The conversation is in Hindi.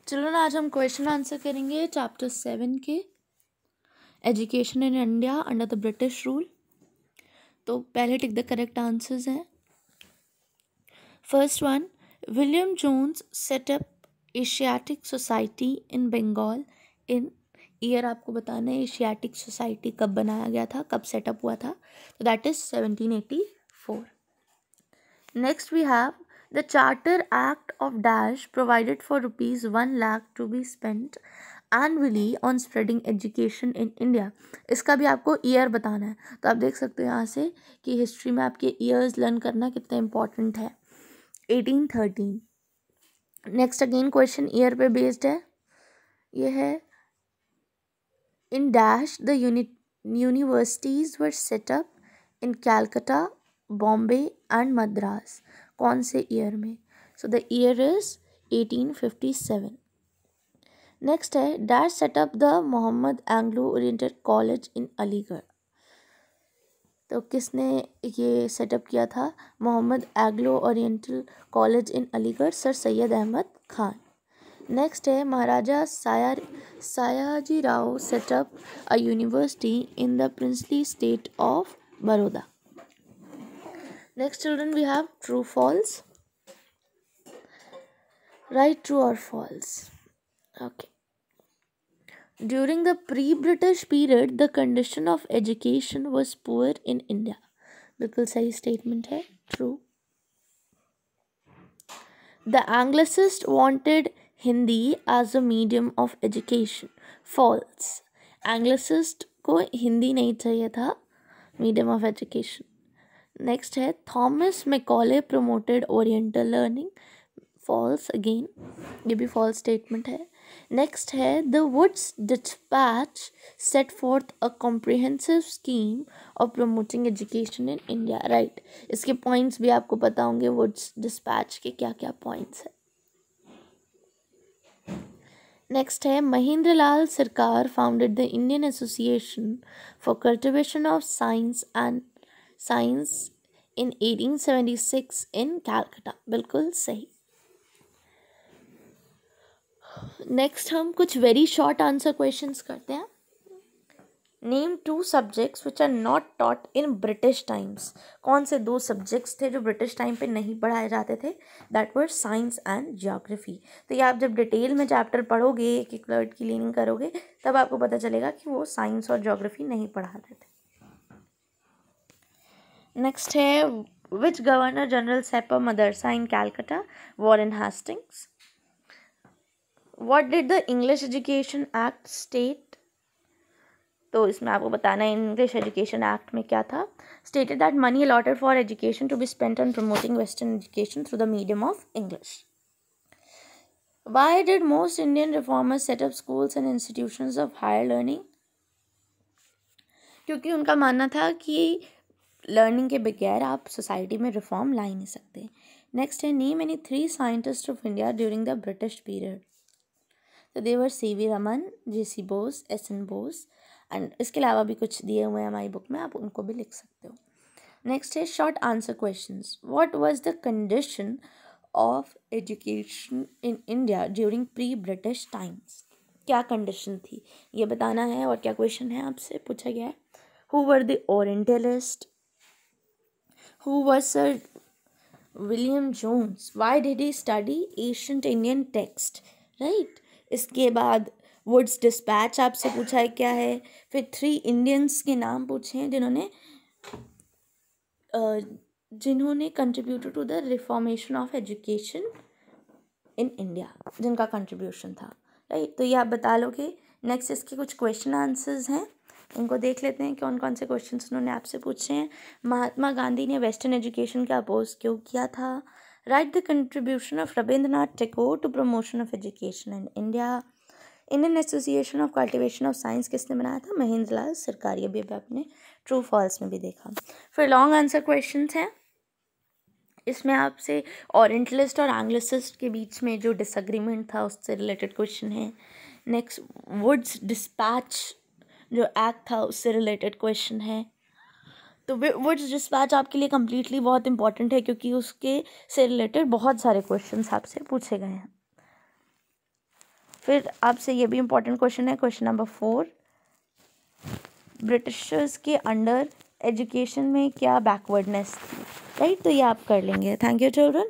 चिल्ड्रन आज हम क्वेश्चन आंसर करेंगे चैप्टर 7 के education in India under the British rule. तो पहले टिक द करेक्ट आंसर्स हैं। First one, William Jones set up Asiatic society in Bengal in year आपको बताना है एशियाटिक सोसाइटी कब बनाया गया था, कब सेटअप हुआ था। तो that is 1784। Next we have The Charter Act of Dash provided for rupees 1 lakh to be spent annually on spreading education in India। इसका भी आपको ईयर बताना है। तो आप देख सकते हो यहाँ से कि हिस्ट्री में आपके ईयर्स लर्न करना कितना इम्पोर्टेंट है। 1813। नेक्स्ट अगेन क्वेश्चन ईयर पे बेस्ड है। ये है in dash the universities were set up in Calcutta, Bombay and Madras. कौन से ईयर में? So the year is 1857। Next है dash set up the Mohammad Anglo oriented college in Aligarh. तो किसने ये सेटअप किया था? Mohammad Anglo oriental college in Aligarh, sir Syed Ahmad Khan. Next है Maharaja Sayaji Rao set up a university in the princely state of Baroda. Next children we have true false. Write true or false. Okay. During the pre-British period the condition of education was poor in India. बिल्कुल सही statement है, true. The Anglicists wanted Hindi as a medium of education. False. Anglicist को हिंदी नहीं चाहिए था medium of education. नेक्स्ट है Thomas Macaulay promoted oriental learning. False again, ये भी फॉल्स स्टेटमेंट है। नेक्स्ट है the Wood's despatch set forth a comprehensive scheme of promoting education in India. Right, इसके पॉइंट्स भी आपको पता होंगे वुड्स डिस्पैच के क्या क्या पॉइंट्स है। नेक्स्ट है महेंद्र लाल सरकार founded the Indian association for cultivation of science in 1876 in Calcutta। बिल्कुल सही। नेक्स्ट हम कुछ वेरी शॉर्ट आंसर क्वेश्चंस करते हैं। Name 2 subjects which are not taught in British times. कौन से 2 सब्जेक्ट्स थे जो ब्रिटिश टाइम पे नहीं पढ़ाए जाते थे? That were science and geography. तो ये आप जब डिटेल में चैप्टर पढ़ोगे, एक एक वर्ड की लीनिंग करोगे, तब आपको पता चलेगा कि वो साइंस और ज्योग्राफी नहीं पढ़ाते थे। नेक्स्ट है which governor general set up मदरसा in Calcutta? Warren Hastings. What did the English education act state? तो इसमें आपको बताना है इंग्लिश एजुकेशन एक्ट में क्या था। Stated that money allotted for education to be spent on promoting western education through the medium of English. Why did most Indian reformers set up schools and institutions of higher learning? क्योंकि उनका मानना था कि लर्निंग के बगैर आप सोसाइटी में रिफॉर्म ला ही नहीं सकते। नेक्स्ट है name any 3 scientist of India during the British period. तो दे वर CV Raman, JC Bose, SN Bose and इसके अलावा भी कुछ दिए हुए हैं हमारी बुक में, आप उनको भी लिख सकते हो। नेक्स्ट है short answer questions. What was the condition of education in India during pre British times? क्या कंडीशन थी ये बताना है। और क्या क्वेश्चन है आपसे पूछा गया है? Who were the orientalist? Who was Sir William Jones? Why did he study ancient Indian text? Right? इसके बाद वुड्स डिस्पैच आपसे पूछा है क्या है। फिर 3 इंडियंस के नाम पूछे हैं जिन्होंने contributed to the reformation of education in India, जिनका कंट्रीब्यूशन था। राइट, तो ये आप बता लोगे। नेक्स्ट इसके कुछ क्वेश्चन आंसर्स हैं, इनको देख लेते हैं कौन कौन से क्वेश्चंस उन्होंने आपसे पूछे हैं। महात्मा गांधी ने वेस्टर्न एजुकेशन का अपोज क्यों किया था? Right the contribution of Rabindranath Tagore to promotion of education in India. Indian association of cultivation of science किसने बनाया था? महेंद्र लाल सरकार। ये भी आपने ट्रू फॉल्स में भी देखा। फिर लॉन्ग आंसर क्वेश्चन हैं, इसमें आपसे ओरिएंटलिस्ट और एंग्लिसिस्ट के बीच में जो डिसएग्रीमेंट था उससे रिलेटेड क्वेश्चन है। नेक्स्ट वुड्स डिस्पैच जो एक्ट था उससे रिलेटेड क्वेश्चन है। तो वुड्स डिस्पैच आपके लिए कम्प्लीटली बहुत इंपॉर्टेंट है क्योंकि उसके से रिलेटेड बहुत सारे क्वेश्चंस आपसे पूछे गए हैं। फिर आपसे ये भी इम्पोर्टेंट क्वेश्चन है, क्वेश्चन नंबर 4, ब्रिटिशर्स के अंडर एजुकेशन में क्या बैकवर्डनेस थी, राइट। तो ये आप कर लेंगे। Thank you children.